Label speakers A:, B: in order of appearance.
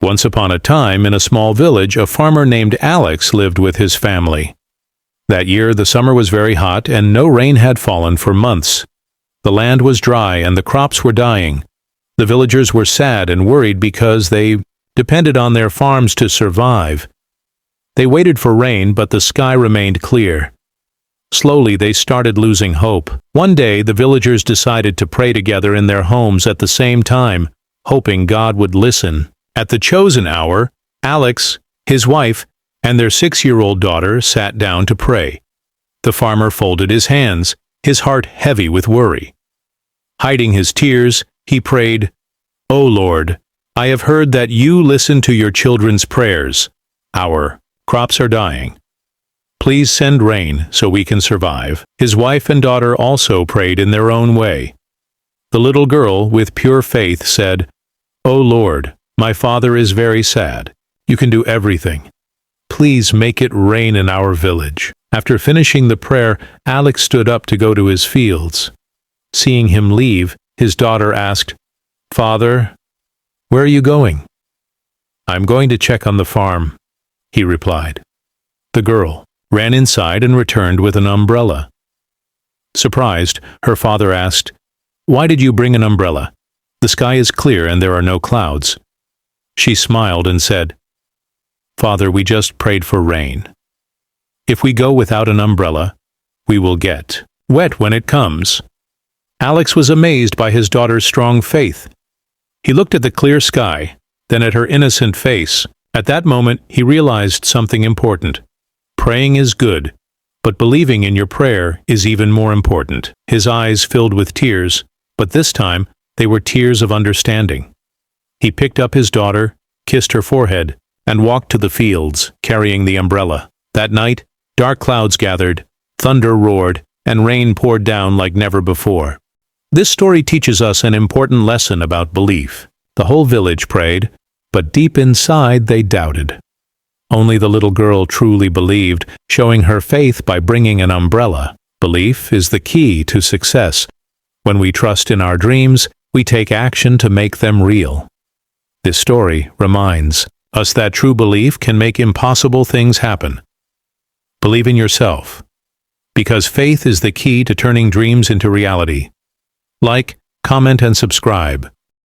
A: Once upon a time, in a small village, a farmer named Alex lived with his family. That year, the summer was very hot, and no rain had fallen for months. The land was dry, and the crops were dying. The villagers were sad and worried because they depended on their farms to survive. They waited for rain, but the sky remained clear. Slowly, they started losing hope. One day, the villagers decided to pray together in their homes at the same time, hoping God would listen. At the chosen hour, Alex, his wife, and their 6-year-old daughter sat down to pray. The farmer folded his hands, his heart heavy with worry. Hiding his tears, he prayed, "O Lord, I have heard that you listen to your children's prayers. Our crops are dying. Please send rain so we can survive." His wife and daughter also prayed in their own way. The little girl, with pure faith, said, "O Lord, my father is very sad. You can do everything. Please make it rain in our village." After finishing the prayer, Alex stood up to go to his fields. Seeing him leave, his daughter asked, "Father, where are you going?" "I'm going to check on the farm," he replied. The girl ran inside and returned with an umbrella. Surprised, her father asked, "Why did you bring an umbrella? The sky is clear and there are no clouds." She smiled and said, "Father, we just prayed for rain. If we go without an umbrella, we will get wet when it comes." Alex was amazed by his daughter's strong faith. He looked at the clear sky, then at her innocent face. At that moment, he realized something important. Praying is good, but believing in your prayer is even more important. His eyes filled with tears, but this time they were tears of understanding. He picked up his daughter, kissed her forehead, and walked to the fields, carrying the umbrella. That night, dark clouds gathered, thunder roared, and rain poured down like never before. This story teaches us an important lesson about belief. The whole village prayed, but deep inside they doubted. Only the little girl truly believed, showing her faith by bringing an umbrella. Belief is the key to success. When we trust in our dreams, we take action to make them real. This story reminds us that true belief can make impossible things happen. Believe in yourself, because faith is the key to turning dreams into reality. Like, comment, and subscribe.